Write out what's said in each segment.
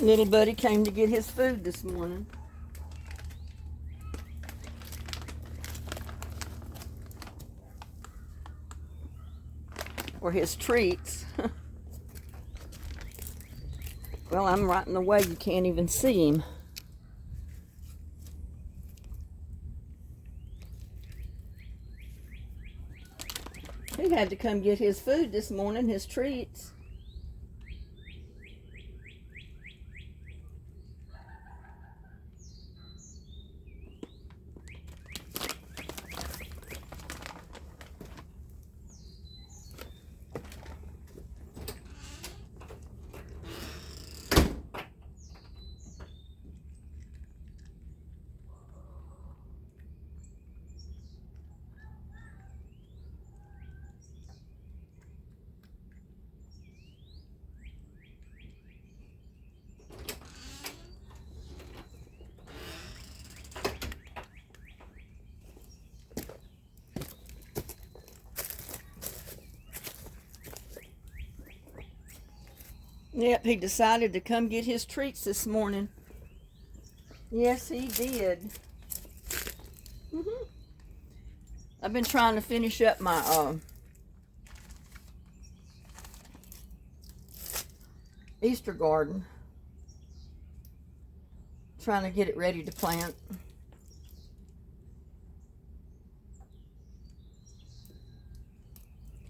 Little buddy came to get his food this morning. Or his treats. Well, I'm right in the way, you can't even see him. He had to come get his food this morning, his treats. Yep, he decided to come get his treats this morning. Yes, he did. I've been trying to finish up my Easter garden. Trying to get it ready to plant.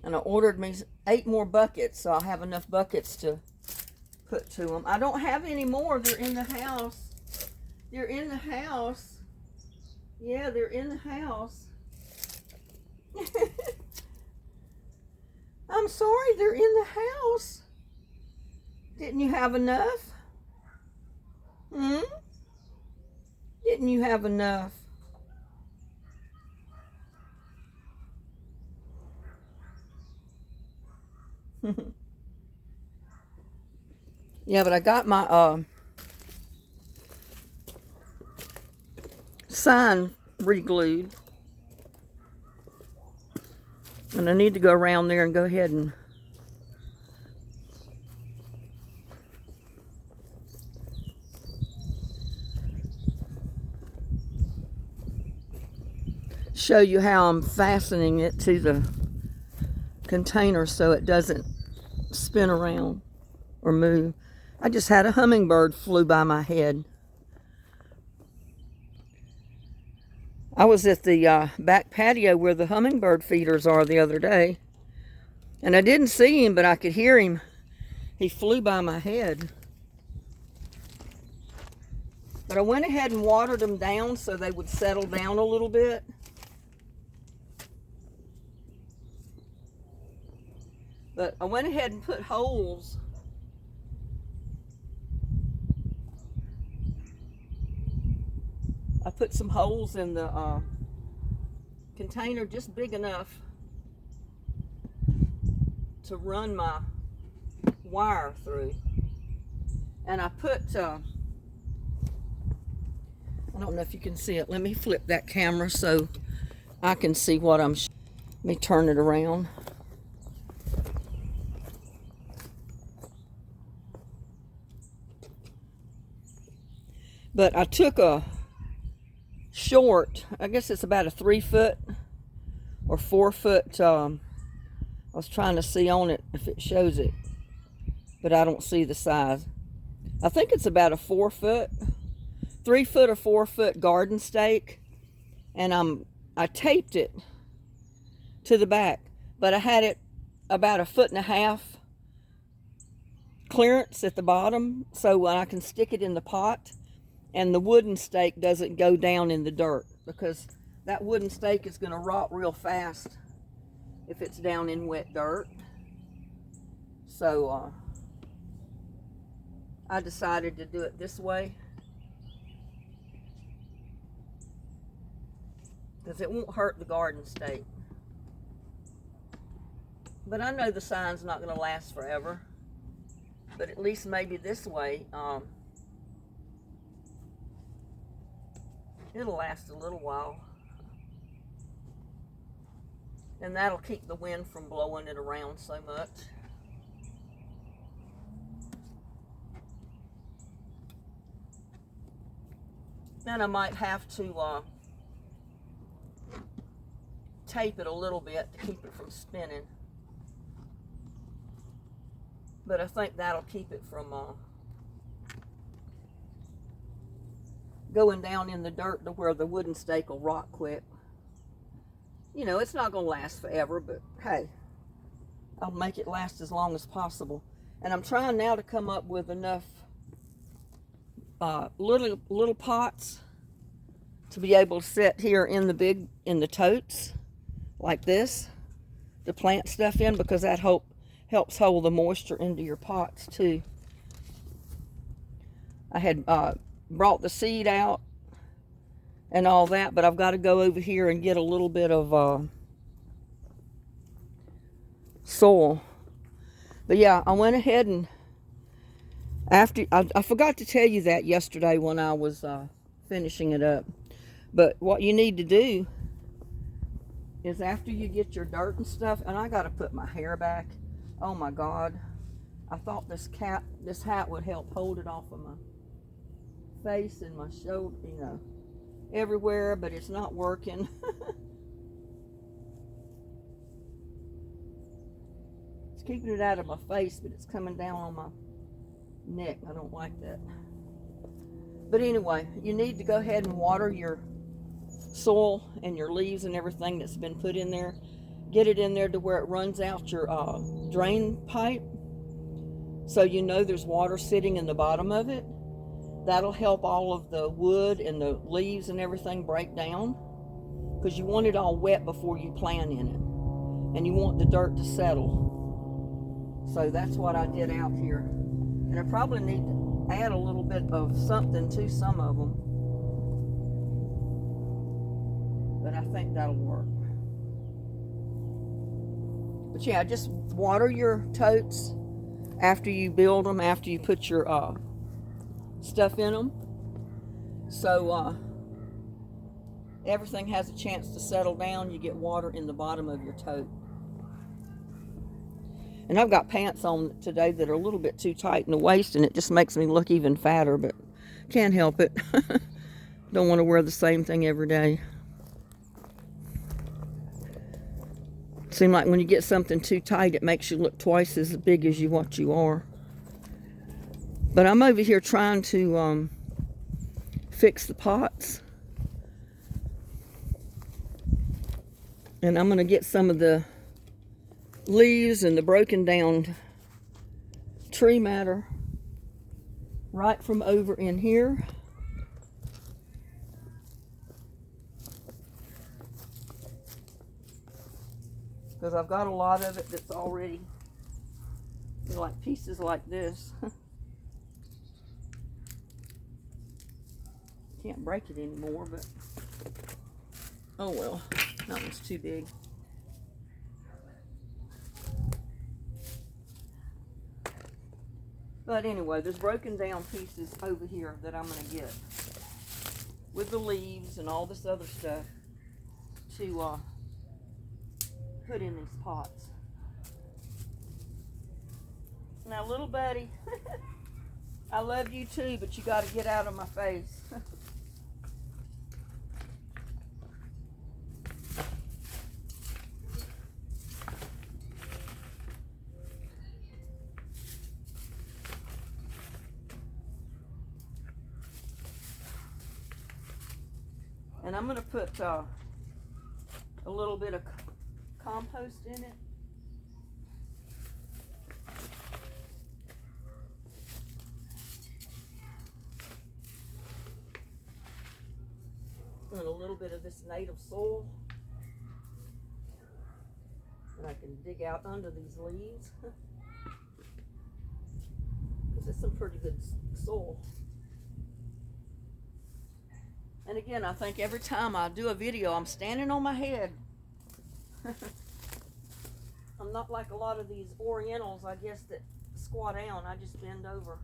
And I ordered me 8 more buckets, so I'll have enough buckets to put to them. I don't have any more. They're in the house. They're in the house. Yeah, they're in the house. I'm sorry, they're in the house. Didn't you have enough? Didn't you have enough? Yeah, but I got my sign re-glued. And I need to go around there and go ahead and show you how I'm fastening it to the container so it doesn't spin around or move. I just had a hummingbird flew by my head. I was at the back patio where the hummingbird feeders are the other day, and I didn't see him, but I could hear him. He flew by my head. But I went ahead and watered them down so they would settle down a little bit. But I went ahead and put holes. I put some holes in the container just big enough to run my wire through. And I put, I don't know if you can see it. Let me flip that camera so I can see what I'm showing. Let me turn it around. But I took a short, I guess it's about a 3 foot or 4 foot, I was trying to see on it if it shows it, but I don't see the size. I think it's about a 4 foot, 3 foot or 4 foot garden stake, and I taped it to the back, but I had it about 1.5 foot clearance at the bottom so I can stick it in the pot. And the wooden stake doesn't go down in the dirt because that wooden stake is going to rot real fast if it's down in wet dirt. So I decided to do it this way because it won't hurt the garden stake. But I know the sign's not going to last forever. But at least maybe this way, it'll last a little while. And that'll keep the wind from blowing it around so much. Then I might have to tape it a little bit to keep it from spinning. But I think that'll keep it from going down in the dirt to where the wooden stake will rot quick. You know, it's not going to last forever, but hey, I'll make it last as long as possible. And I'm trying now to come up with enough little pots to be able to sit here in the totes like this to plant stuff in, because that helps hold the moisture into your pots too. I had brought the seed out and all that, but I've got to go over here and get a little bit of soil. But yeah, I went ahead and after I forgot to tell you that yesterday when I was finishing it up. But what you need to do is after you get your dirt and stuff, and I got to put my hair back. Oh my God, I thought this hat would help hold it off of my face and my shoulder, you know, everywhere, but it's not working. It's keeping it out of my face, but it's coming down on my neck. I don't like that. But anyway, you need to go ahead and water your soil and your leaves and everything that's been put in there. Get it in there to where it runs out your drain pipe, so you know there's water sitting in the bottom of it. That'll help all of the wood and the leaves and everything break down, because you want it all wet before you plant in it, and you want the dirt to settle. So that's what I did out here. And I probably need to add a little bit of something to some of them, but I think that'll work. But yeah, just water your totes after you build them, after you put your stuff in them, so everything has a chance to settle down. You get water in the bottom of your tote. And I've got pants on today that are a little bit too tight in the waist, and it just makes me look even fatter, but can't help it. Don't want to wear the same thing every day. Seems like when you get something too tight, it makes you look twice as big as what you are. But I'm over here trying to fix the pots. And I'm going to get some of the leaves and the broken down tree matter right from over in here. Because I've got a lot of it that's already, you know, like pieces like this. Can't break it anymore, but oh well, that one's too big. But anyway, there's broken down pieces over here that I'm going to get with the leaves and all this other stuff to put in these pots. Now, little buddy, I love you too, but you got to get out of my face. And I'm going to put a little bit of compost in it. And a little bit of this native soil that I can dig out under these leaves. Because it's some pretty good soil. And again, I think every time I do a video, I'm standing on my head. I'm not like a lot of these Orientals, I guess, that squat down. I just bend over.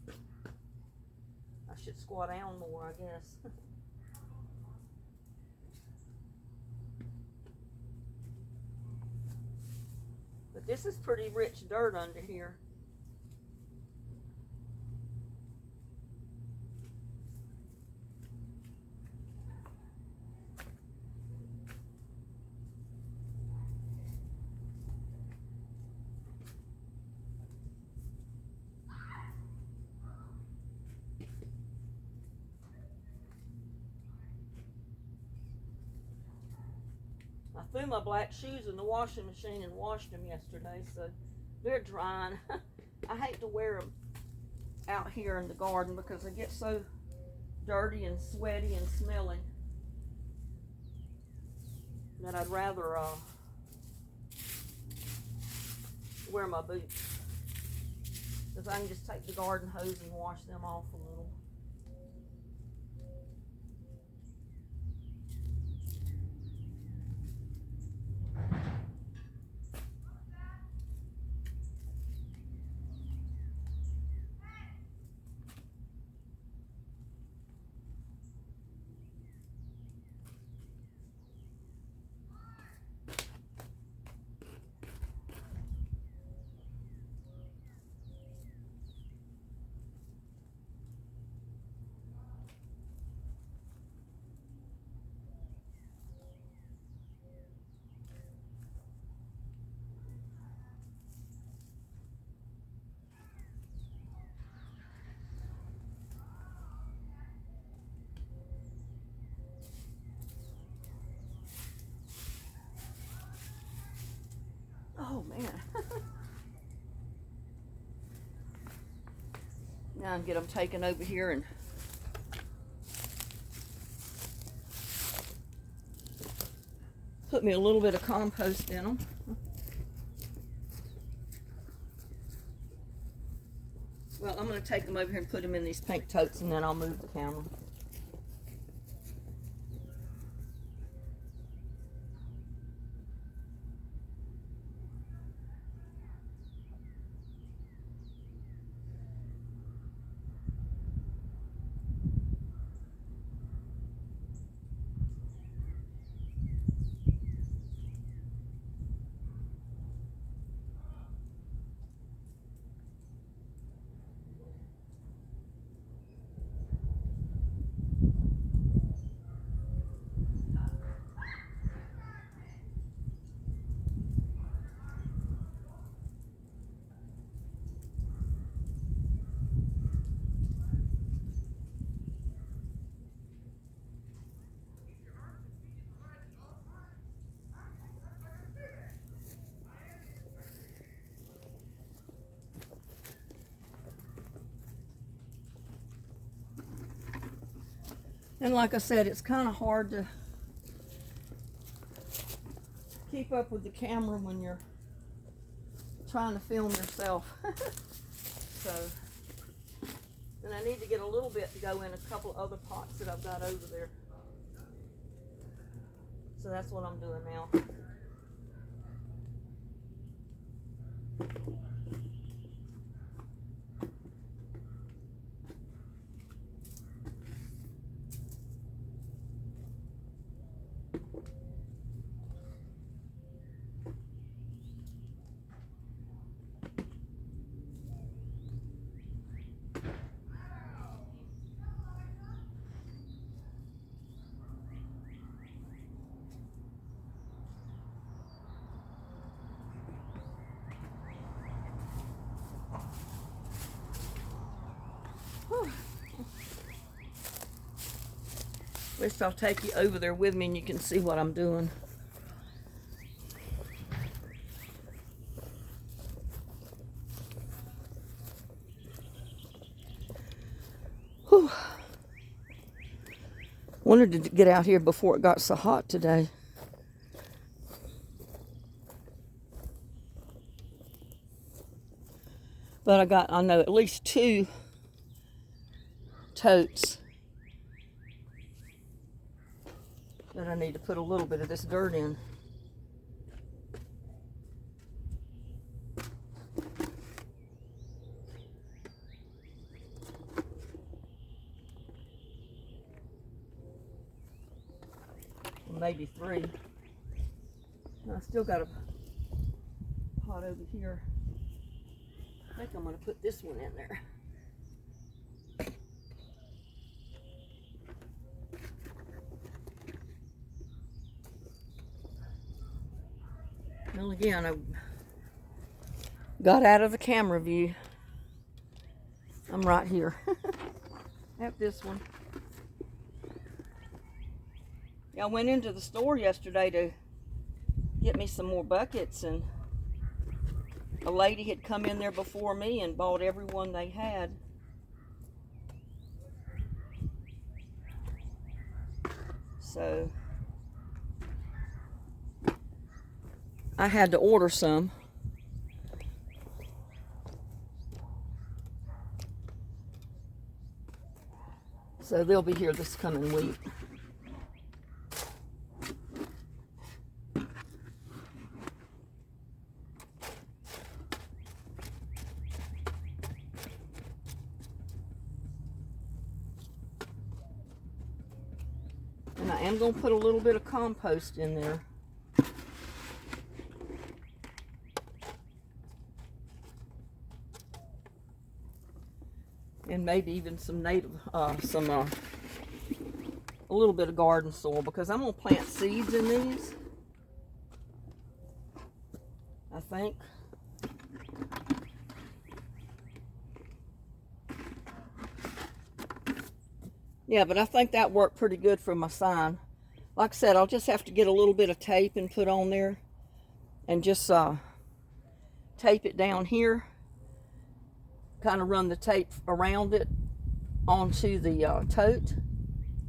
I should squat down more, I guess. But this is pretty rich dirt under here. threw my black shoes in the washing machine and washed them yesterday, so they're drying. I hate to wear them out here in the garden because they get so dirty and sweaty and smelly that I'd rather wear my boots, because I can just take the garden hose and wash them off a little. Oh man. Now I can get them taken over here and put me a little bit of compost in them. Well, I'm going to take them over here and put them in these pink totes, and then I'll move the camera. And like I said, it's kind of hard to keep up with the camera when you're trying to film yourself. So, and I need to get a little bit to go in a couple other pots that I've got over there. So that's what I'm doing now. At least I'll take you over there with me and you can see what I'm doing. Whew. Wanted to get out here before it got so hot today. But I know at least 2 totes that I need to put a little bit of this dirt in. Maybe 3. And I still got a pot over here. I think I'm going to put this one in there. Well, again, I got out of the camera view. I'm right here. I have this one. Yeah, I went into the store yesterday to get me some more buckets, and a lady had come in there before me and bought every one they had. So I had to order some. So they'll be here this coming week. And I am going to put a little bit of compost in there. And maybe even some native, a little bit of garden soil, because I'm going to plant seeds in these, I think. Yeah, but I think that worked pretty good for my sign. Like I said, I'll just have to get a little bit of tape and put on there, and just tape it down here, kind of run the tape around it onto the tote,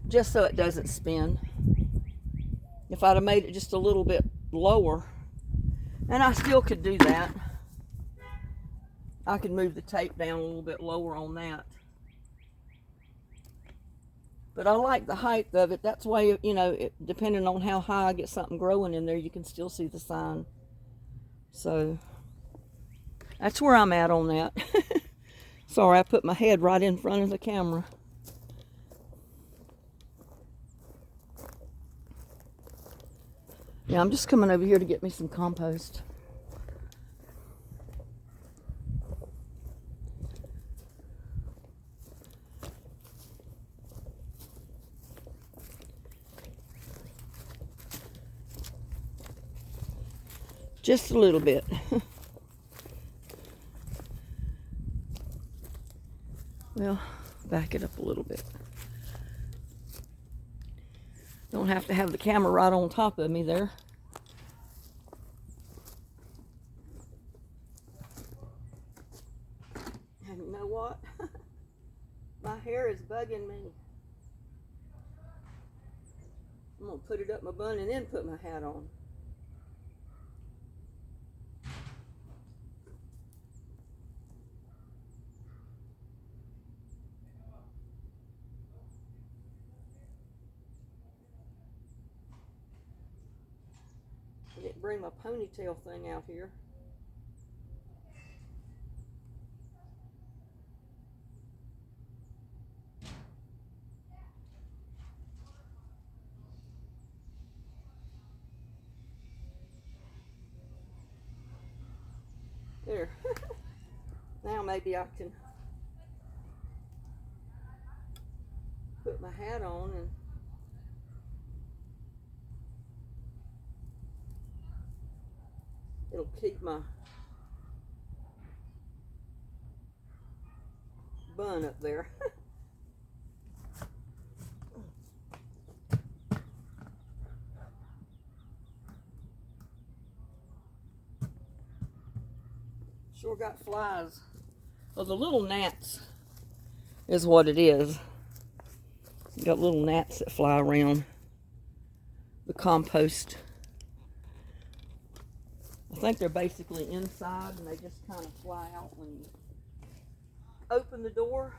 just so it doesn't spin. If I'd have made it just a little bit lower, and I still could do that, I could move the tape down a little bit lower on that. But I like the height of it. That's why, you know, depending on how high I get something growing in there, you can still see the sign. So that's where I'm at on that. Sorry, I put my head right in front of the camera. Yeah, I'm just coming over here to get me some compost. Just a little bit. Well, back it up a little bit. Don't have to have the camera right on top of me there. And you know what? My hair is bugging me. I'm going to put it up my bun and then put my hat on. I didn't bring my ponytail thing out here. There. Now maybe I can put my hat on, and it'll keep my bun up there. Sure got flies. Well, the little gnats is what it is. You got little gnats that fly around the compost. I think they're basically inside, and they just kind of fly out when you open the door.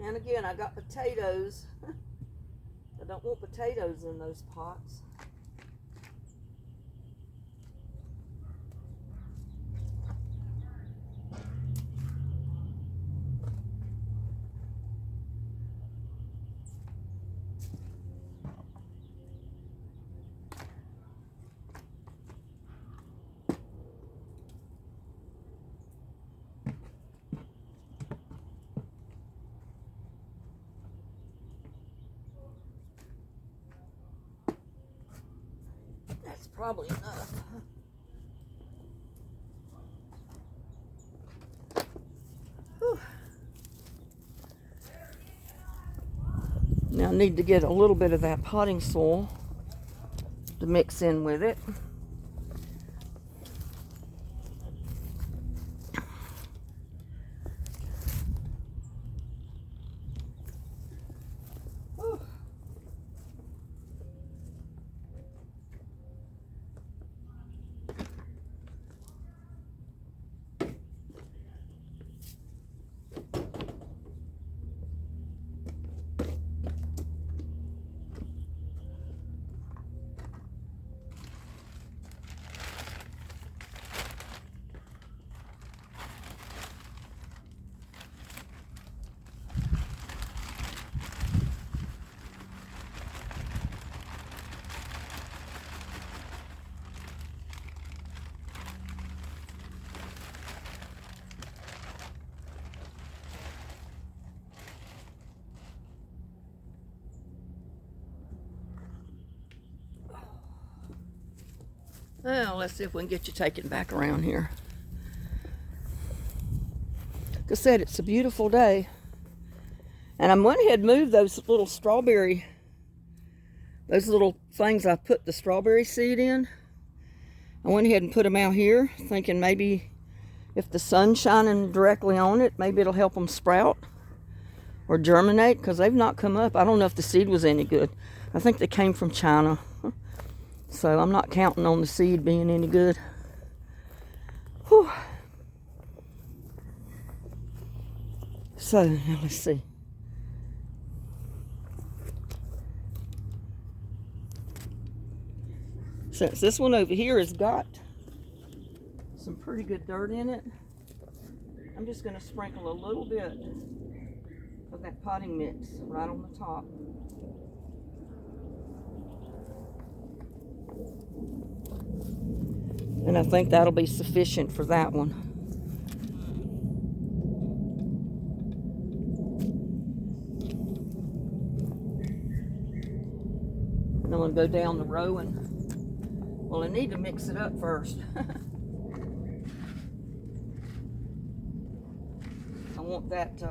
And again, I got potatoes. I don't want potatoes in those pots. That's probably enough. Whew. Now I need to get a little bit of that potting soil to mix in with it. Well, let's see if we can get you taken back around here. Like I said, it's a beautiful day. And I went ahead and moved those little strawberry, those little things I put the strawberry seed in. I went ahead and put them out here, thinking maybe if the sun's shining directly on it, maybe it'll help them sprout or germinate, because they've not come up. I don't know if the seed was any good. I think they came from China. So I'm not counting on the seed being any good. Whew. So now let's see. Since this one over here has got some pretty good dirt in it, I'm just going to sprinkle a little bit of that potting mix right on the top. And I think that'll be sufficient for that one. And I'm going to go down the row and, well, I need to mix it up first. I want that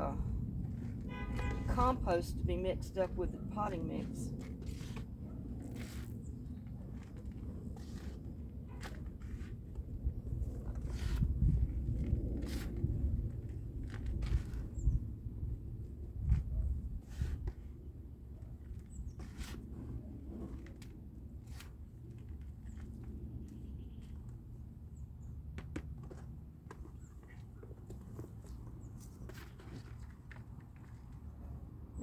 compost to be mixed up with the potting mix.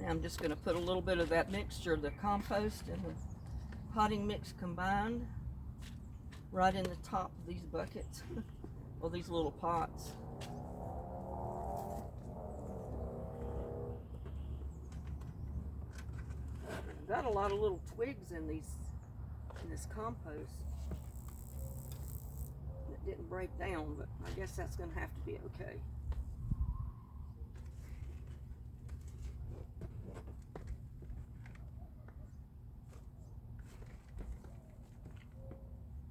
Now I'm just going to put a little bit of that mixture, the compost and the potting mix combined, right in the top of these buckets, or these little pots. I've got a lot of little twigs in this compost that didn't break down, but I guess that's going to have to be okay.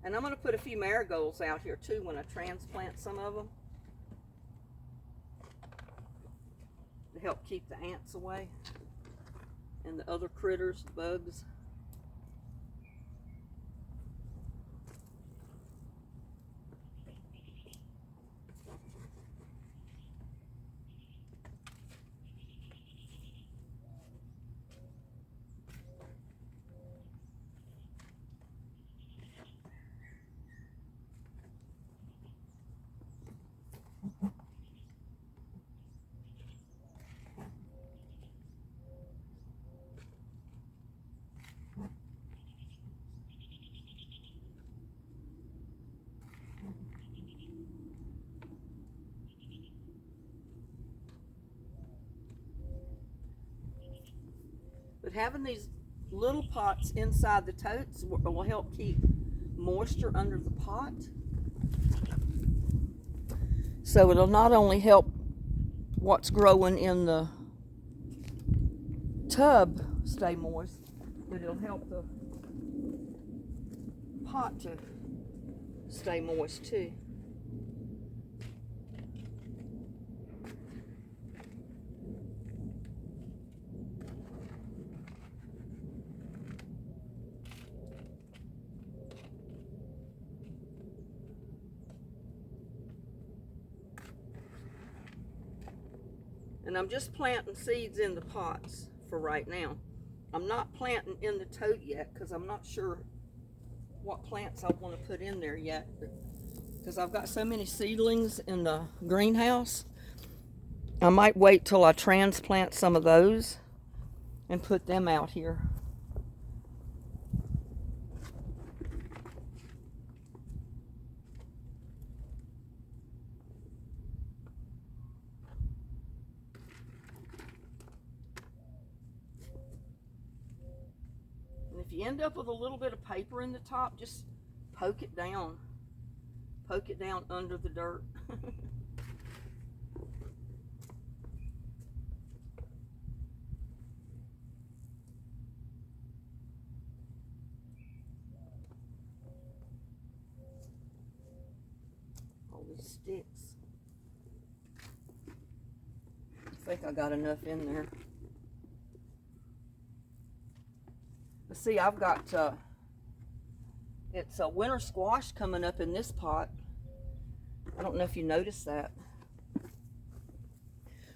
And I'm going to put a few marigolds out here too when I transplant some of them, to help keep the ants away and the other critters, bugs. But having these little pots inside the totes will help keep moisture under the pot. So it'll not only help what's growing in the tub stay moist, but it'll help the pot to stay moist too. And I'm just planting seeds in the pots for right now. I'm not planting in the tote yet because I'm not sure what plants I want to put in there yet, because I've got so many seedlings in the greenhouse. I might wait till I transplant some of those and put them out here. And if you end up with a little bit of paper in the top, just poke it down. Poke it down under the dirt. All these sticks. I think I got enough in there. But see, I've got it's a winter squash coming up in this pot. I don't know if you noticed that,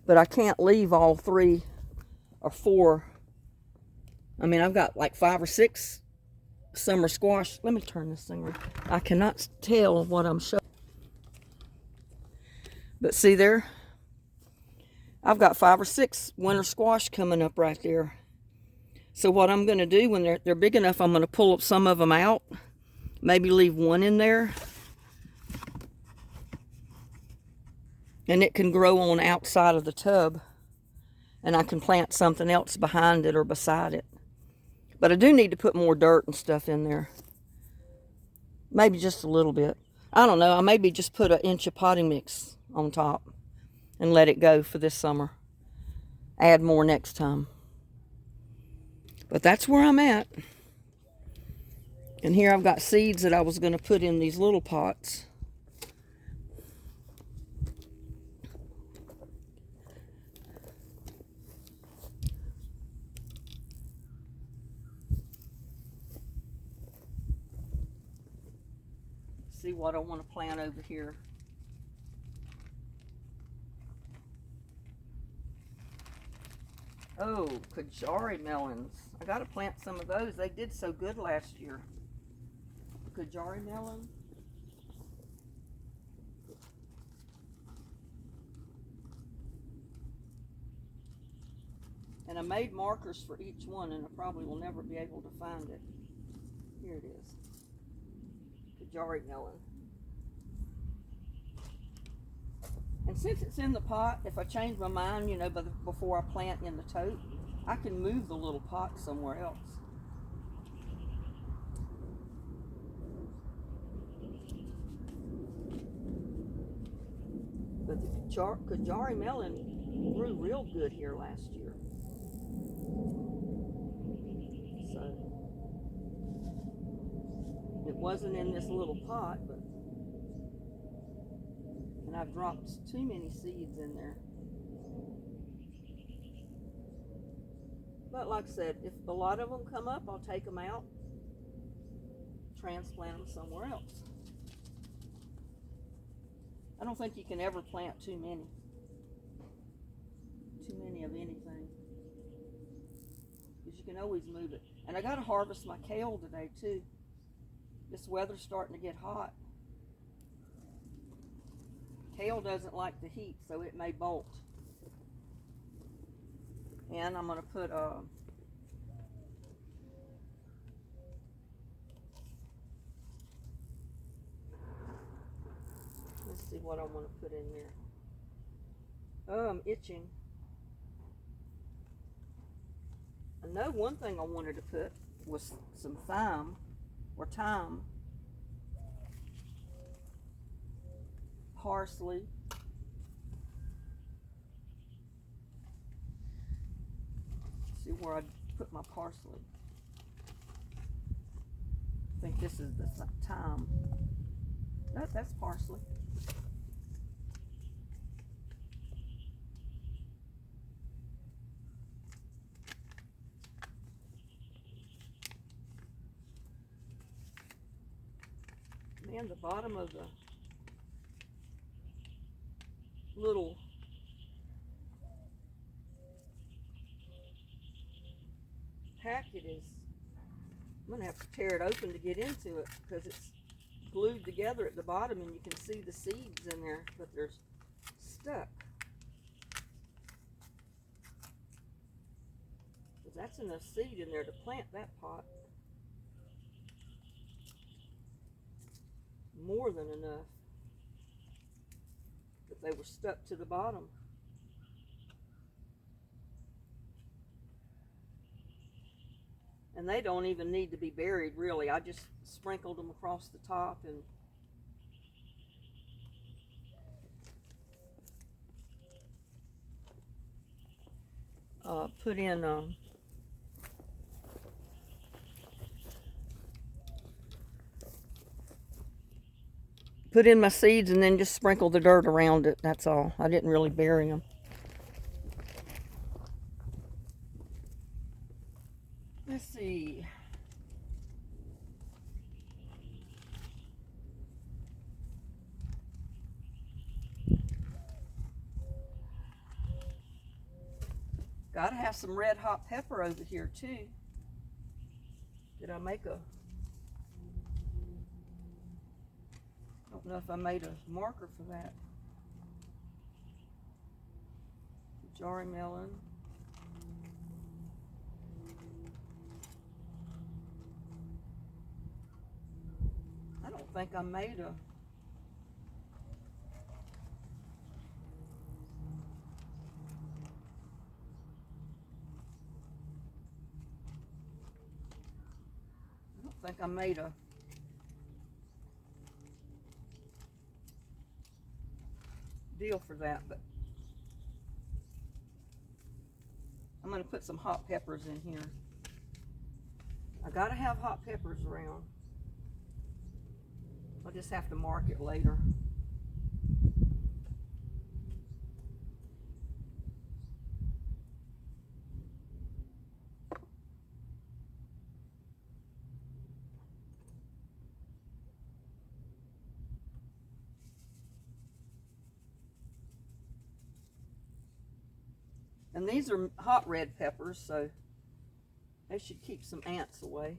but I can't leave all 3 or 4. I mean, I've got like 5 or 6 summer squash. Let me turn this thing around. I cannot tell what I'm showing. But see there, I've got 5 or 6 winter squash coming up right there. So what I'm going to do when they're big enough, I'm going to pull up some of them out. Maybe leave 1 in there. And it can grow on outside of the tub. And I can plant something else behind it or beside it. But I do need to put more dirt and stuff in there. Maybe just a little bit. I don't know. I maybe just put 1 inch of potting mix on top and let it go for this summer. Add more next time. But that's where I'm at. And here I've got seeds that I was going to put in these little pots. See what I want to plant over here. Oh, Kajari melons. I got to plant some of those. They did so good last year. Kajari melon. And I made markers for each one, and I probably will never be able to find it. Here it is. Kajari melon. And since it's in the pot, if I change my mind, you know, before I plant in the tote, I can move the little pot somewhere else. But the Kajari melon grew real good here last year. So it wasn't in this little pot, but and I've dropped too many seeds in there. But like I said, if a lot of them come up, I'll take them out, transplant them somewhere else. I don't think you can ever plant too many of anything, because you can always move it. And I got to harvest my kale today too. This weather's starting to get hot. Kale doesn't like the heat, so it may bolt. And I'm going to put let's see what I want to put in there. Oh, I'm itching. I know one thing I wanted to put was some thyme or thyme, parsley, see where I put my parsley. I think this is the thyme. No, that's parsley. Man, the bottom of the little packet is, I'm gonna have to tear it open to get into it because it's glued together at the bottom and you can see the seeds in there, but they're stuck. Because that's enough seed in there to plant that pot. More than enough. But they were stuck to the bottom. And they don't even need to be buried, really. I just sprinkled them across the top and put in my seeds and then just sprinkle the dirt around it. That's all. I didn't really bury them. Let's see. Gotta have some red hot pepper over here too. Did I make a... I don't know if I made a marker for that. Jarry melon. I don't think I made a... I think I made a deal for that, but I'm going to put some hot peppers in here. I gotta have hot peppers around. I'll just have to mark it later. And these are hot red peppers, so they should keep some ants away.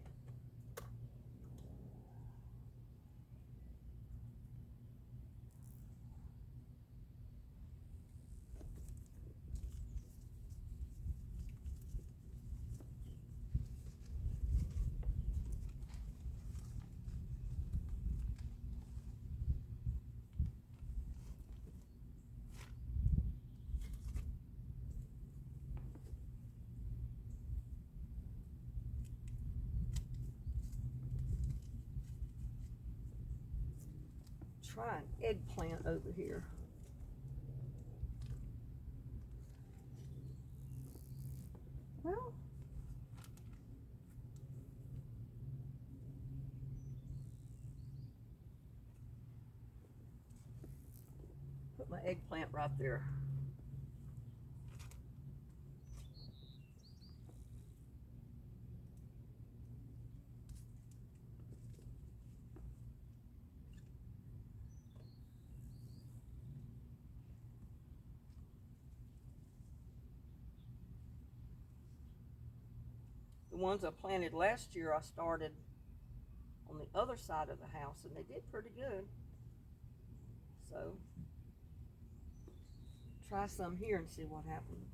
Try an eggplant over here. Well, put my eggplant right there. The ones I planted last year, I started on the other side of the house, and they did pretty good. So, try some here and see what happens.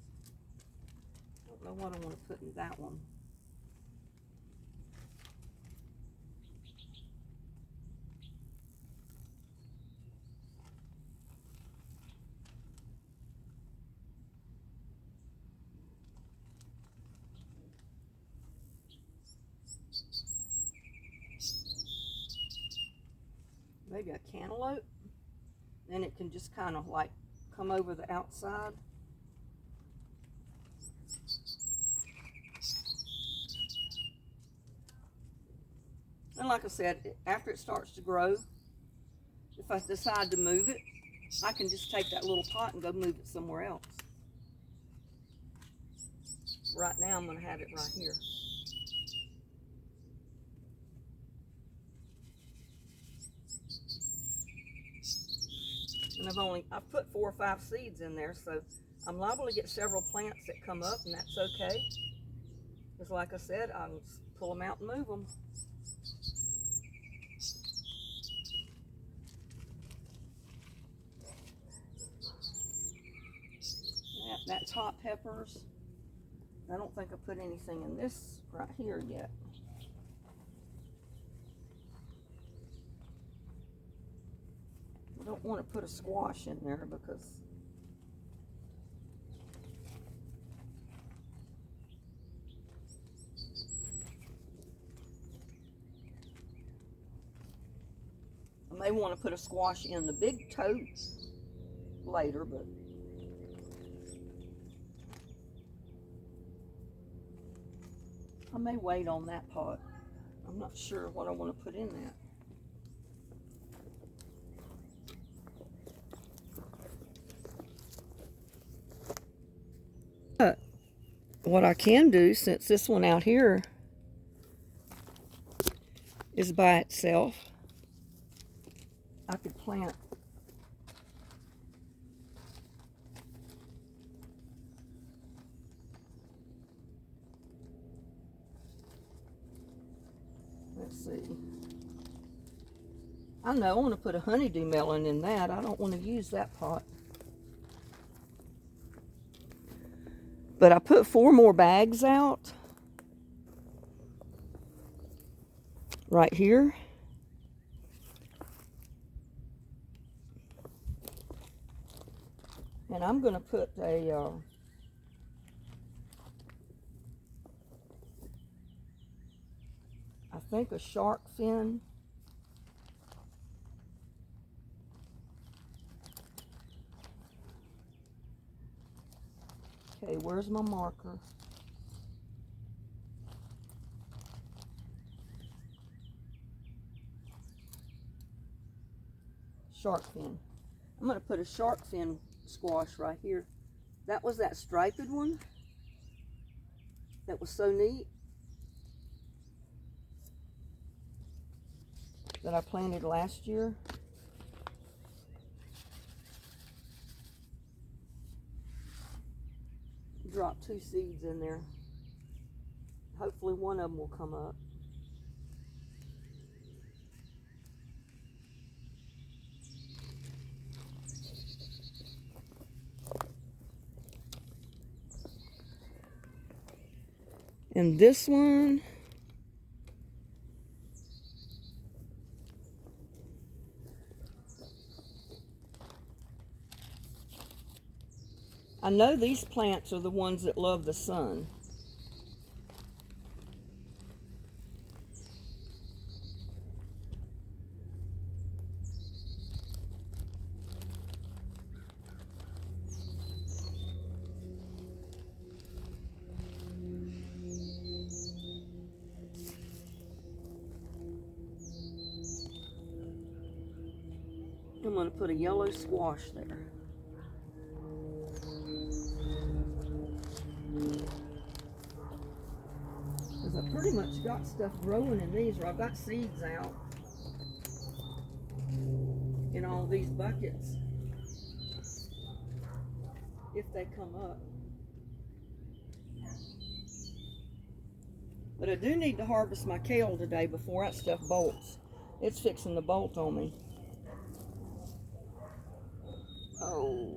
I don't know what I want to put in that one. maybe a cantaloupe. Then it can just kind of like come over the outside. And like I said, after it starts to grow, if I decide to move it, I can just take that little pot and go move it somewhere else. Right now I'm going to have it right here. And I've put 4 or 5 seeds in there, so I'm liable to get several plants that come up, and that's okay. Because like I said, I'll just pull them out and move them. That's hot peppers. I don't think I put anything in this right here yet. I don't want to put a squash in there because I may want to put a squash in the big totes later, but I may wait on that pot. I'm not sure what I want to put in that. But what I can do, since this one out here is by itself, I could plant let's see. I know I want to put a honeydew melon in that. I don't want to use that pot. But I put 4 more bags out right here. And I'm going to put a I think a shark fin. Okay, where's my marker? Shark fin. I'm going to put a shark fin squash right here. That was that striped one. That was so neat. That I planted last year. Drop 2 seeds in there. Hopefully one of them will come up. And this one, I know these plants are the ones that love the sun. I'm going to put a yellow squash there. Because I pretty much got stuff growing in these, or I've got seeds out in all these buckets if they come up. But I do need to harvest my kale today before that stuff bolts. It's fixing to bolt on me. Oh.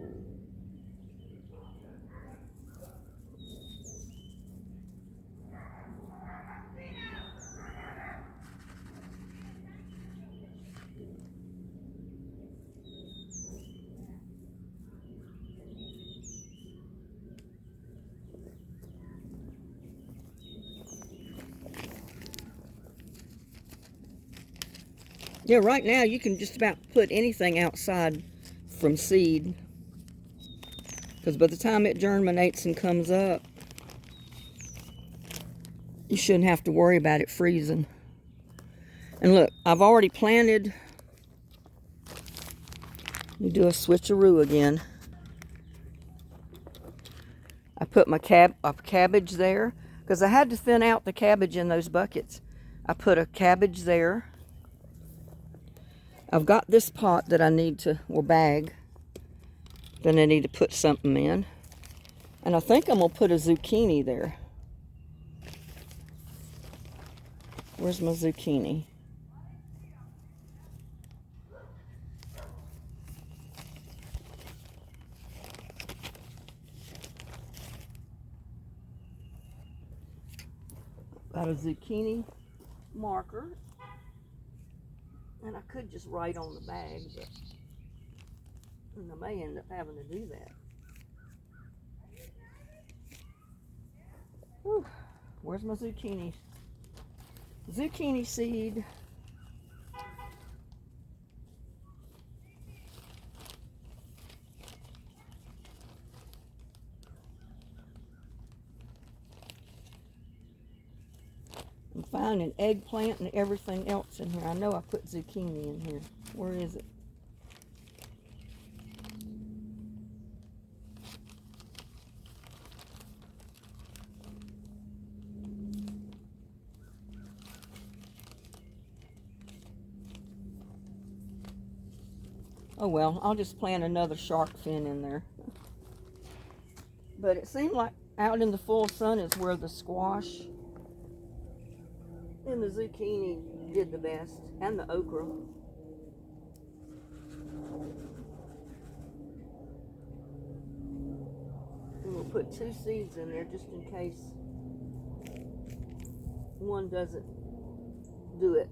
Yeah, right now you can just about put anything outside from seed. Because by the time it germinates and comes up, you shouldn't have to worry about it freezing. And look, I've already planted. Let me do a switcheroo again. I put my cabbage there because I had to thin out the cabbage in those buckets. I put a cabbage there. I've got this pot that I need to, or bag, that I need to put something in. And I think I'm going to put a zucchini there. Where's my zucchini? Got a zucchini marker. And I could just write on the bag, but I may end up having to do that. Whew. Where's my zucchini? Zucchini seed. I'm finding eggplant and everything else in here. I know I put zucchini in here. Where is it? Oh well, I'll just plant another shark fin in there. But it seemed like out in the full sun is where the squash and the zucchini did the best, and the okra. And we'll put 2 seeds in there just in case one doesn't do it.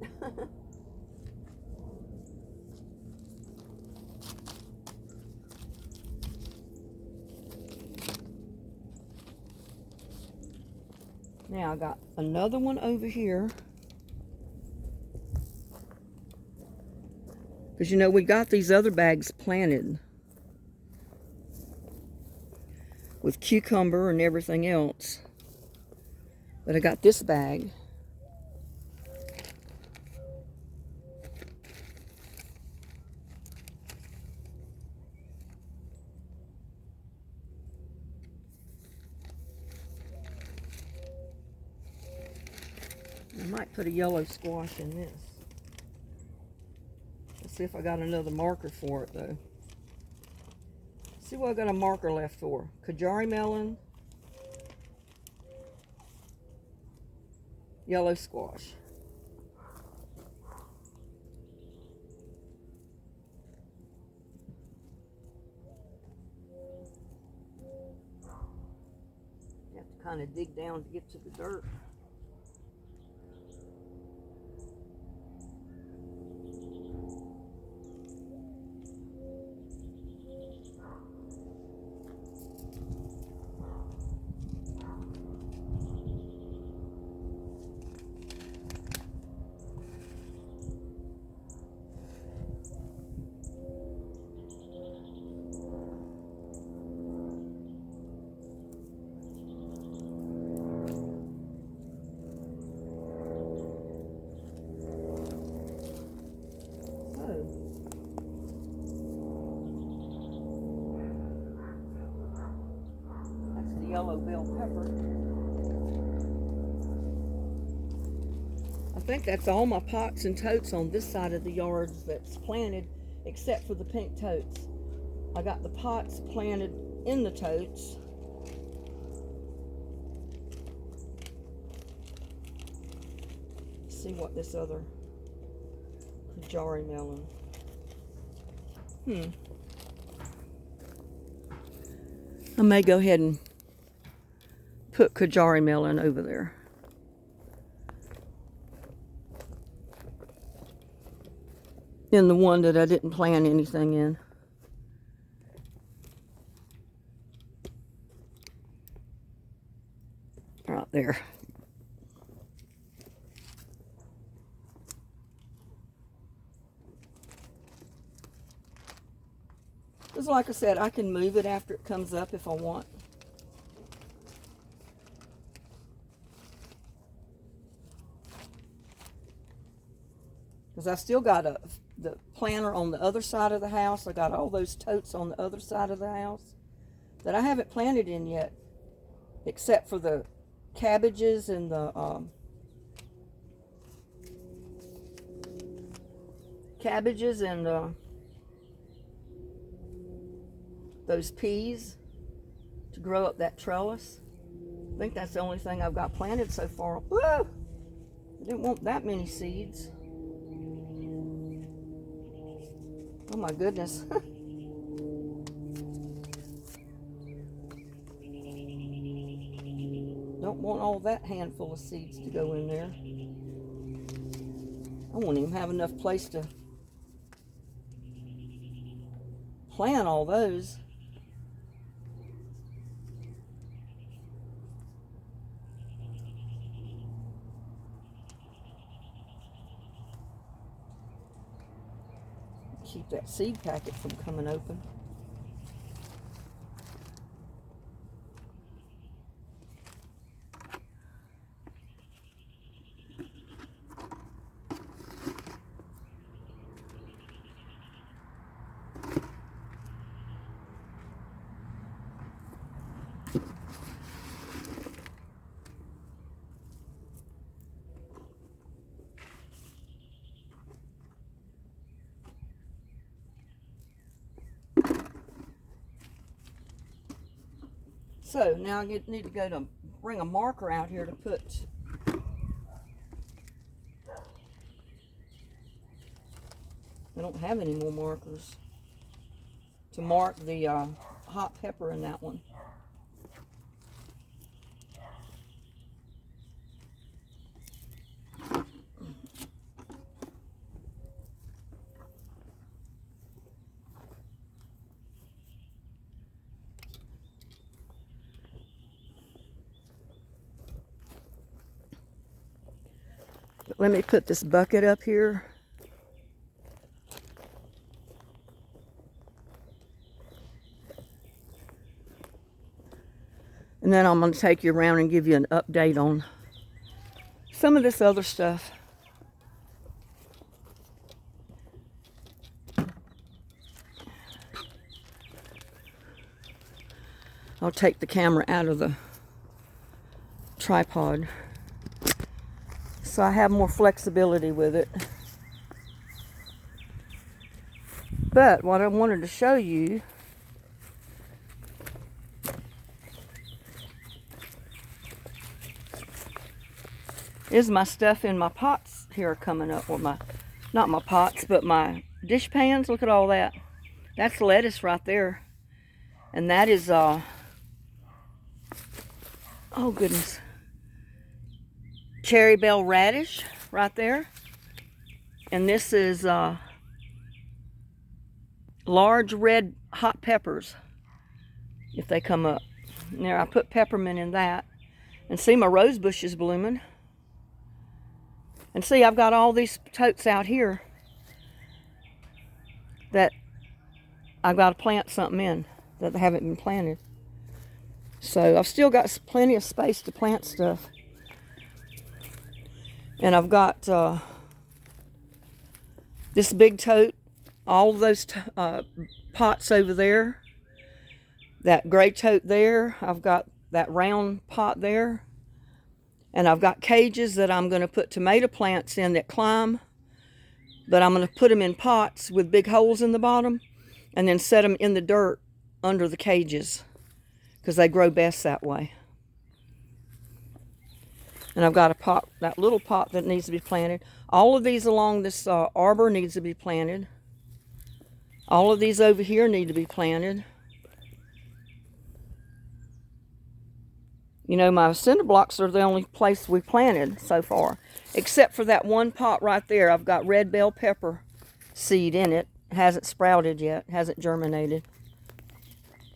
Now I got another one over here. Because you know, we got these other bags planted with cucumber and everything else. But I got this bag. I might put a yellow squash in this. Let's see if I got another marker for it though. See what I got a marker left for. Kajari melon, yellow squash. You have to kind of dig down to get to the dirt. Yellow bell pepper. I think that's all my pots and totes on this side of the yards that's planted, except for the pink totes. I got the pots planted in the totes. Let's see what this other Kajari melon. I may go ahead and put Kajari melon over there. In the one that I didn't plant anything in. Right there. Because like I said, I can move it after it comes up if I want. Because I still got the planter on the other side of the house. I got all those totes on the other side of the house that I haven't planted in yet, except for the cabbages and the those peas to grow up that trellis. I think that's the only thing I've got planted so far. Woo! I didn't want that many seeds. Oh my goodness. Don't want all that handful of seeds to go in there. I won't even have enough place to plant all those. Keep that seed packet from coming open. So now I need to go to bring a marker out here to put I don't have any more markers to mark the hot pepper in that one. Let me put this bucket up here. And then I'm going to take you around and give you an update on some of this other stuff. I'll take the camera out of the tripod so I have more flexibility with it. But what I wanted to show you is my stuff in my pots here coming up. Well, not my pots, but my dish pans. Look at all that. That's lettuce right there. And that is, oh goodness, cherry bell radish right there. And this is large red hot peppers, if they come up. And there, I put peppermint in that. And see, my rose bush is blooming. And see, I've got all these totes out here that I've got to plant something in that haven't been planted. So I've still got plenty of space to plant stuff. And I've got this big tote, all of those pots over there, that gray tote there. I've got that round pot there. And I've got cages that I'm going to put tomato plants in that climb. But I'm going to put them in pots with big holes in the bottom. And then set them in the dirt under the cages. Because they grow best that way. And I've got a pot, that little pot that needs to be planted. All of these along this arbor needs to be planted. All of these over here need to be planted. You know, my cinder blocks are the only place we planted so far. Except for that one pot right there. I've got red bell pepper seed in it. It hasn't sprouted yet. It hasn't germinated.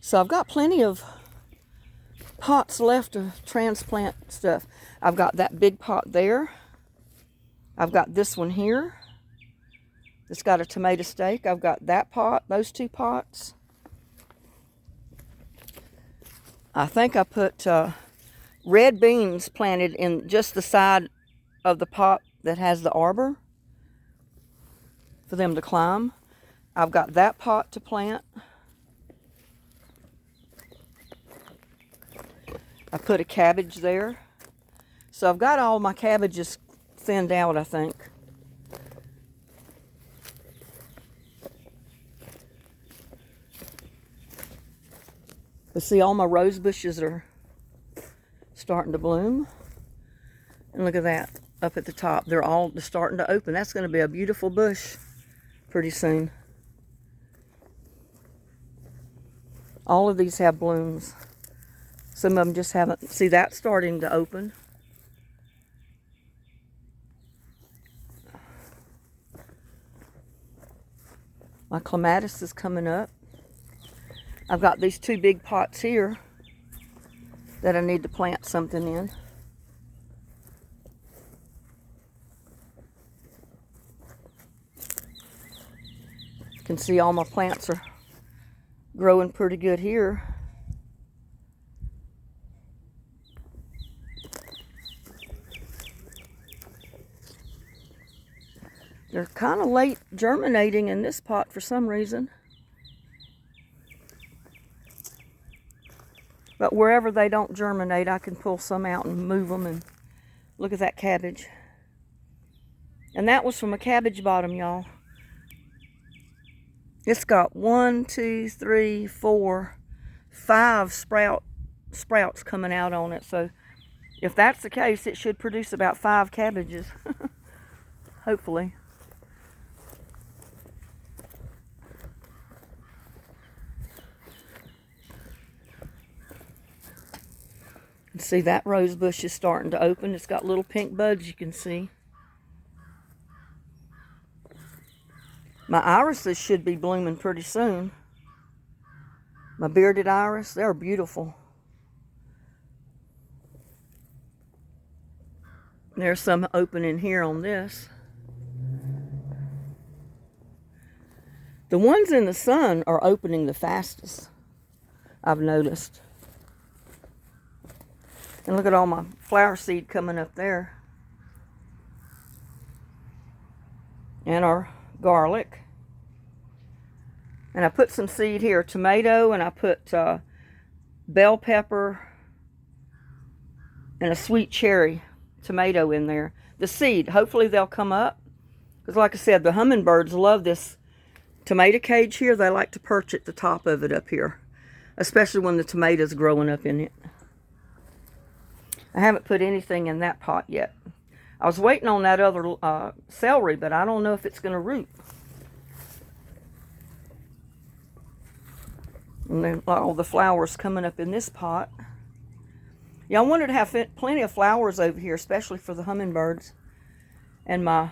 So I've got plenty of pots left to transplant stuff. I've got that big pot there. I've got this one here. It's got a tomato stake. I've got that pot, those two pots. I think I put red beans planted in just the side of the pot that has the arbor for them to climb. I've got that pot to plant. I put a cabbage there. So I've got all my cabbages thinned out, I think. But see, all my rose bushes are starting to bloom. And look at that, up at the top. They're starting to open. That's going to be a beautiful bush pretty soon. All of these have blooms. Some of them just haven't. See, that's starting to open. My clematis is coming up. I've got these 2 big pots here that I need to plant something in. You can see all my plants are growing pretty good here. They're kind of late germinating in this pot for some reason. But wherever they don't germinate, I can pull some out and move them. And look at that cabbage. And that was from a cabbage bottom, y'all. It's got 1, 2, 3, 4, 5 sprouts coming out on it. So if that's the case, it should produce about 5 cabbages. Hopefully. See, that rose bush is starting to open. It's got little pink buds you can see. My irises should be blooming pretty soon. My bearded iris, they're beautiful. There's some opening here on this. The ones in the sun are opening the fastest, I've noticed. And look at all my flower seed coming up there. And our garlic. And I put some seed here, tomato, and I put bell pepper and a sweet cherry tomato in there. The seed, hopefully they'll come up. Because like I said, the hummingbirds love this tomato cage here. They like to perch at the top of it up here. Especially when the tomatoes growing up in it. I haven't put anything in that pot yet. I was waiting on that other celery, but I don't know if it's going to root. And then all the flowers coming up in this pot. Yeah, I wanted to have plenty of flowers over here, especially for the hummingbirds. And my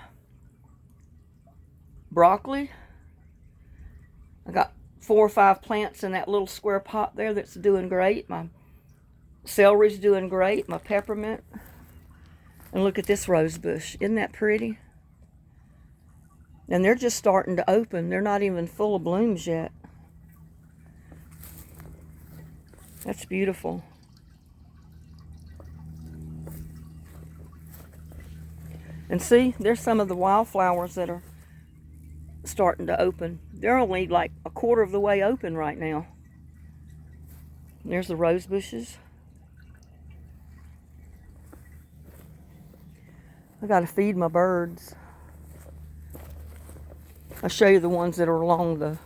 broccoli. I got 4 or 5 plants in that little square pot there that's doing great. My celery's doing great. My peppermint. And look at this rose bush. Isn't that pretty? And they're just starting to open. They're not even full of blooms yet. That's beautiful. And see, there's some of the wildflowers that are starting to open. They're only like a quarter of the way open right now. There's the rose bushes. I gotta feed my birds. I'll show you the ones that are along the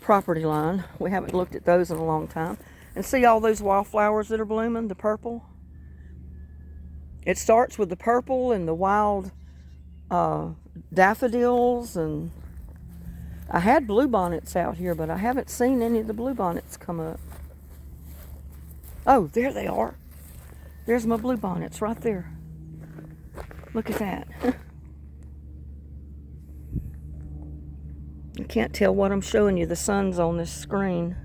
property line. We haven't looked at those in a long time. And see all those wildflowers that are blooming, the purple? It starts with the purple and the wild daffodils, and I had bluebonnets out here, but I haven't seen any of the bluebonnets come up. Oh, there they are. There's my bluebonnets right there. Look at that. I can't tell what I'm showing you. The sun's on this screen.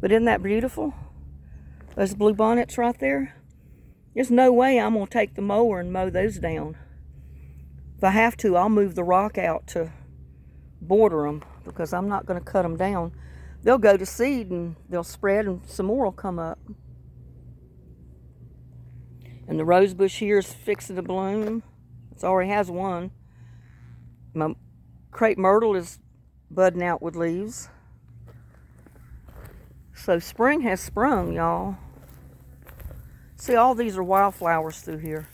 But isn't that beautiful? Those bluebonnets right there. There's no way I'm going to take the mower and mow those down. If I have to, I'll move the rock out to border them, because I'm not going to cut them down. they'll go to seed and they'll spread and some more will come up. And the rose bush here is fixing to bloom. It already has one. My crepe myrtle is budding out with leaves. So spring has sprung, y'all. See, all these are wildflowers through here.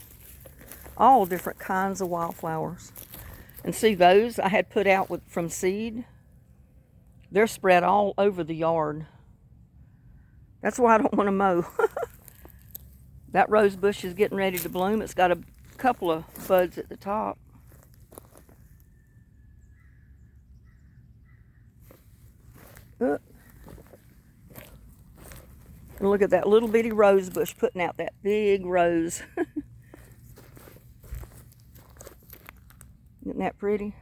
All different kinds of wildflowers. And see, those I had put out from seed. They're spread all over the yard. That's why I don't want to mow. That rose bush is getting ready to bloom. It's got a couple of buds at the top. And look at that little bitty rose bush putting out that big rose. Isn't that pretty?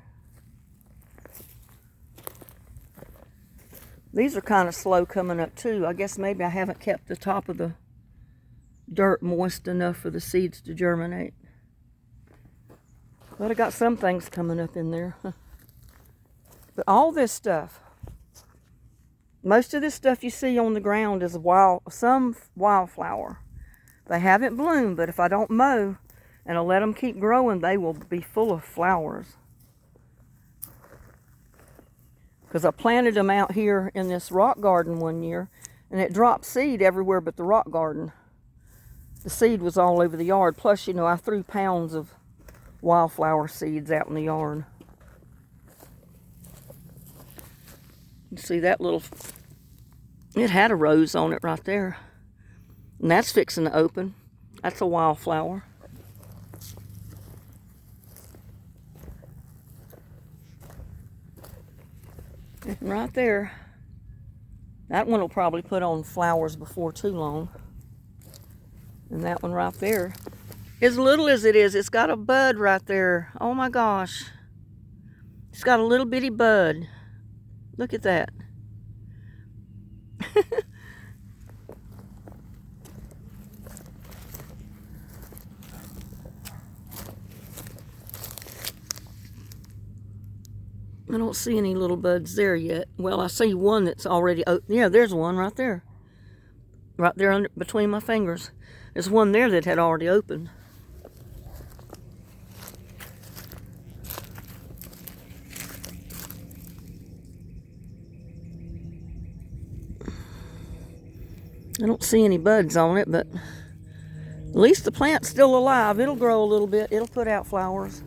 These are kind of slow coming up too. I guess maybe I haven't kept the top of the dirt moist enough for the seeds to germinate. But I got some things coming up in there. But all this stuff, most of this stuff you see on the ground is some wildflower. They haven't bloomed, but if I don't mow and I let them keep growing, they will be full of flowers. Because I planted them out here in this rock garden one year, and it dropped seed everywhere but the rock garden. The seed was all over the yard. Plus, you know, I threw pounds of wildflower seeds out in the yard. You see that little, it had a rose on it right there. And that's fixing to open. That's a wildflower. And right there, that one will probably put on flowers before too long. And that one right there, as little as it is, it's got a bud right there. Oh my gosh. It's got a little bitty bud. Look at that. I don't see any little buds there yet. Well, I see one that's already, yeah, there's one right there. Right there under, between my fingers. There's one there that had already opened. I don't see any buds on it, but at least the plant's still alive. It'll grow a little bit. It'll put out flowers.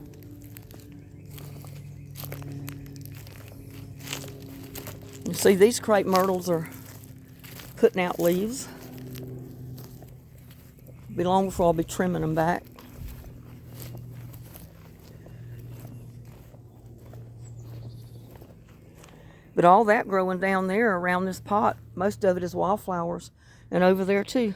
You see, these crepe myrtles are putting out leaves. It'll be long before I'll be trimming them back. But all that growing down there around this pot, most of it is wildflowers. And over there too.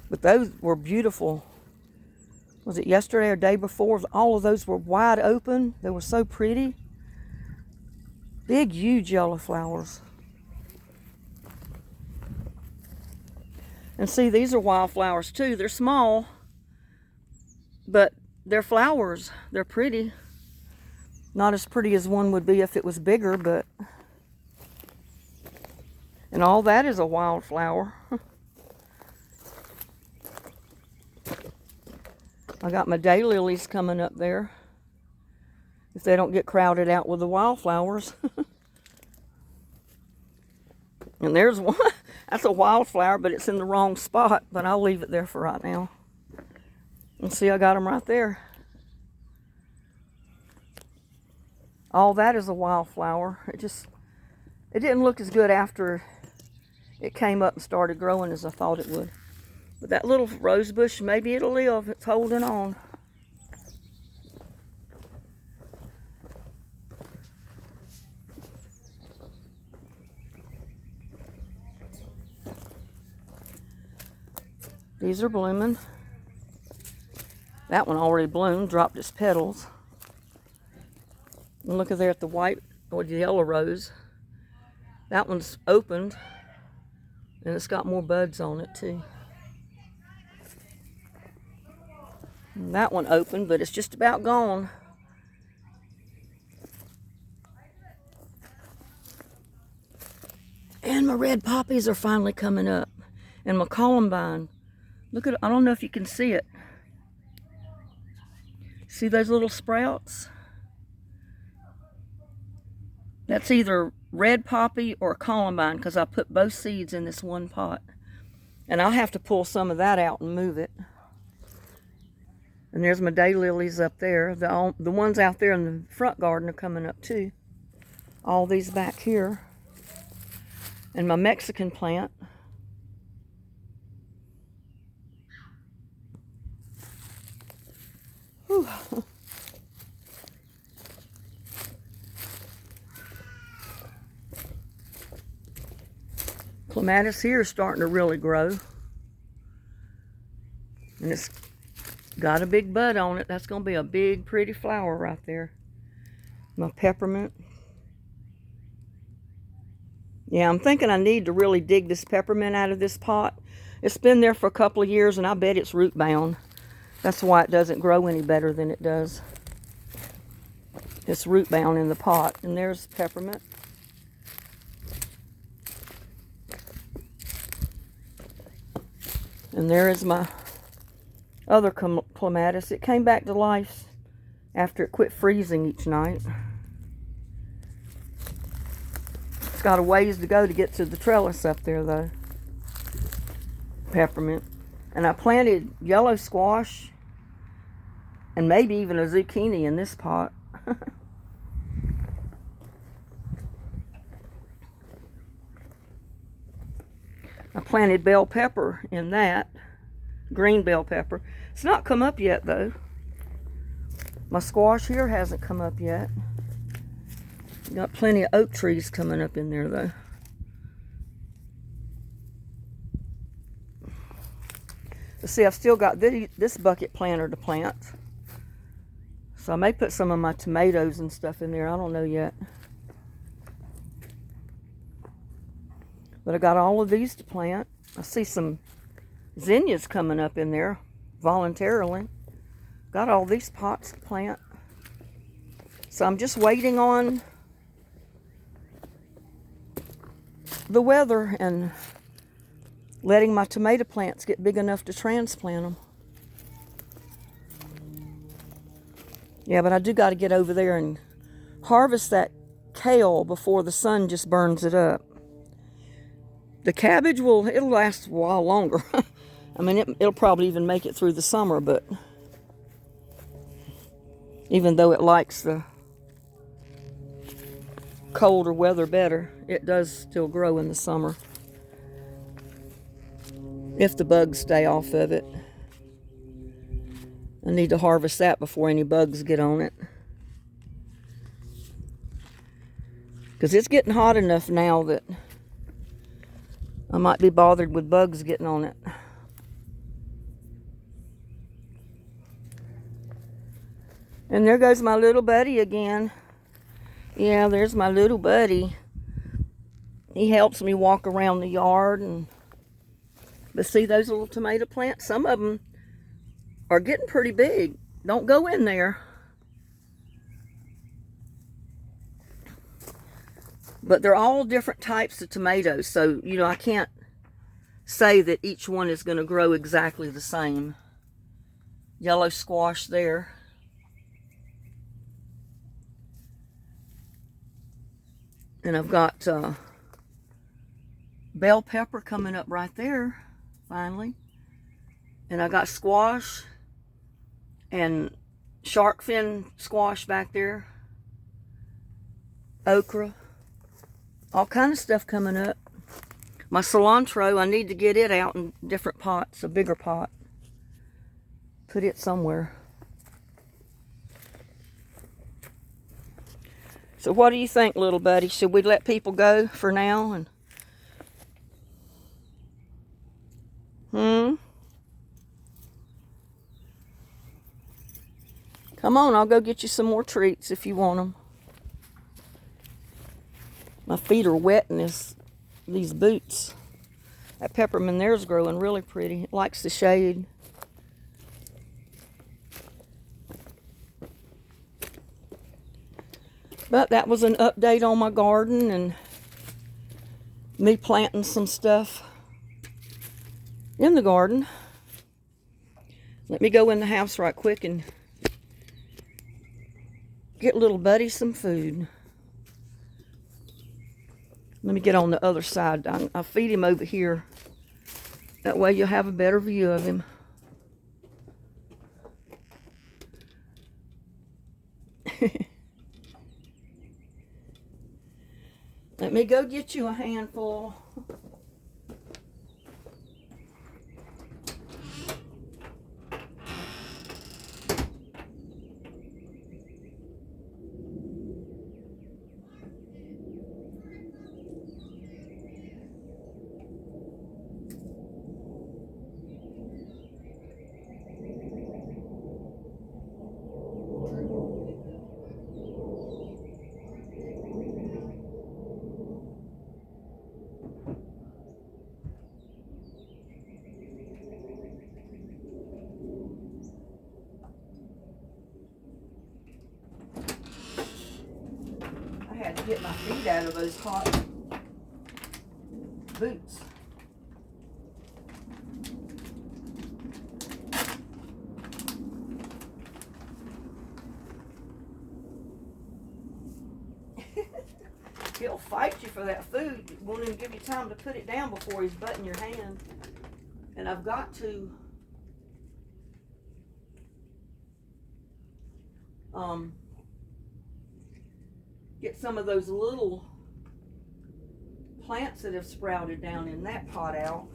But those were beautiful. Was it yesterday or day before? All of those were wide open. They were so pretty. Big, huge yellow flowers. And see, these are wildflowers too. They're small, but they're flowers. They're pretty. Not as pretty as one would be if it was bigger, but... And all that is a wildflower. I got my daylilies coming up there. If they don't get crowded out with the wildflowers. And there's one. That's a wildflower, but it's in the wrong spot. But I'll leave it there for right now. And see, I got them right there. All that is a wildflower. It didn't look as good after it came up and started growing as I thought it would. But that little rose bush, maybe it'll live. It's holding on. These are blooming. That one already bloomed, dropped its petals. And look at there at the white or the yellow rose. That one's opened. And it's got more buds on it too. And that one opened, but it's just about gone. And my red poppies are finally coming up. And my columbine. Look at it. I don't know if you can see it. See those little sprouts? That's either red poppy or columbine, because I put both seeds in this one pot. And I'll have to pull some of that out and move it. And there's my daylilies up there. The ones out there in the front garden are coming up too. All these back here. And my Mexican plant. Whew. Clematis here is starting to really grow. And it's got a big bud on it. That's going to be a big, pretty flower right there. My peppermint. Yeah, I'm thinking I need to really dig this peppermint out of this pot. It's been there for a couple of years, and I bet it's root bound. That's why it doesn't grow any better than it does. It's root bound in the pot. And there's peppermint. And there is my other clematis. It came back to life after it quit freezing each night. It's got a ways to go to get to the trellis up there though. Peppermint. And I planted yellow squash and maybe even a zucchini in this pot. I planted bell pepper in that. Green bell pepper. It's not come up yet though. My squash here hasn't come up yet. Got plenty of oak trees coming up in there though. Let's see, I've still got this bucket planter to plant. So I may put some of my tomatoes and stuff in there. I don't know yet. But I got all of these to plant. I see some zinnias coming up in there voluntarily. Got all these pots to plant. So I'm just waiting on the weather and letting my tomato plants get big enough to transplant them. Yeah, but I do got to get over there and harvest that kale before the sun just burns it up. The cabbage it'll last a while longer. I mean, it'll probably even make it through the summer, but even though it likes the colder weather better, it does still grow in the summer. If the bugs stay off of it. I need to harvest that before any bugs get on it. Because it's getting hot enough now that I might be bothered with bugs getting on it. And there goes my little buddy again. Yeah, there's my little buddy. He helps me walk around the yard. But see those little tomato plants? Some of them are getting pretty big. Don't go in there. But they're all different types of tomatoes. So, you know, I can't say that each one is going to grow exactly the same. Yellow squash there. And I've got bell pepper coming up right there, finally. And I got squash and shark fin squash back there. Okra. All kind of stuff coming up. My cilantro, I need to get it out in different pots, a bigger pot. Put it somewhere. So what do you think, little buddy? Should we let people go for now? Come on, I'll go get you some more treats if you want them. My feet are wet in these boots. That peppermint there's growing really pretty. It likes the shade. But that was an update on my garden and me planting some stuff in the garden. Let me go in the house right quick and get little buddy some food. Let me get on the other side. I'll feed him over here. That way you'll have a better view of him. Let me go get you a handful. I had to get my feet out of those hot boots. He'll fight you for that food. Won't even give you time to put it down before he's butting your hand. And I've got to get some of those little plants that have sprouted down in that pot out.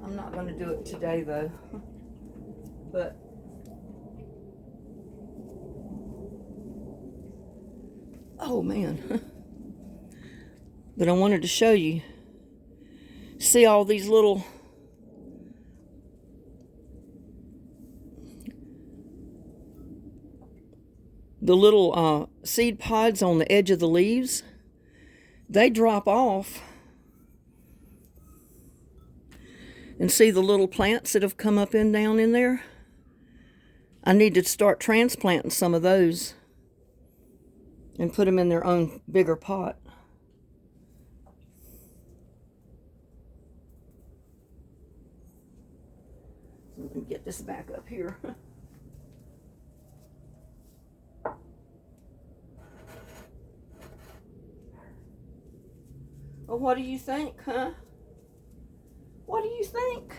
I'm not going to do it today though. But oh man. But I wanted to show you. See all these little seed pods on the edge of the leaves. They drop off. And see the little plants that have come up and down in there? I need to start transplanting some of those and put them in their own bigger pot. Let me get this back up here. Well, what do you think, huh? What do you think?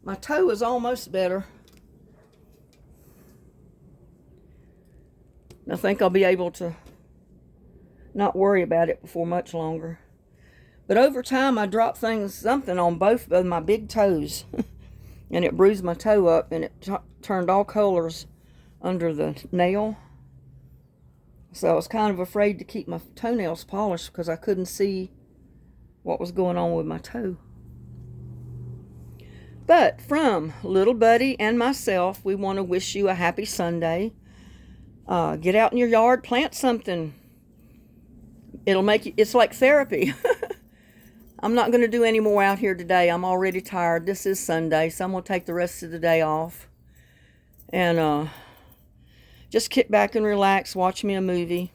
My toe is almost better. I think I'll be able to not worry about it before much longer. But over time, I dropped something on both of my big toes. And it bruised my toe up, and it turned all colors under the nail. So I was kind of afraid to keep my toenails polished because I couldn't see what was going on with my toe. But from Little Buddy and myself, we want to wish you a happy Sunday. Get out in your yard, plant something. It'll make you, it's like therapy. I'm not going to do any more out here today. I'm already tired. This is Sunday, so I'm going to take the rest of the day off. And just kick back and relax, watch me a movie.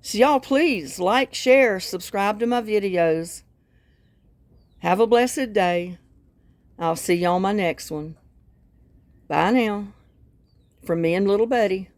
So y'all please like, share, subscribe to my videos. Have a blessed day. I'll see you on my next one. Bye now. From me and Little Buddy.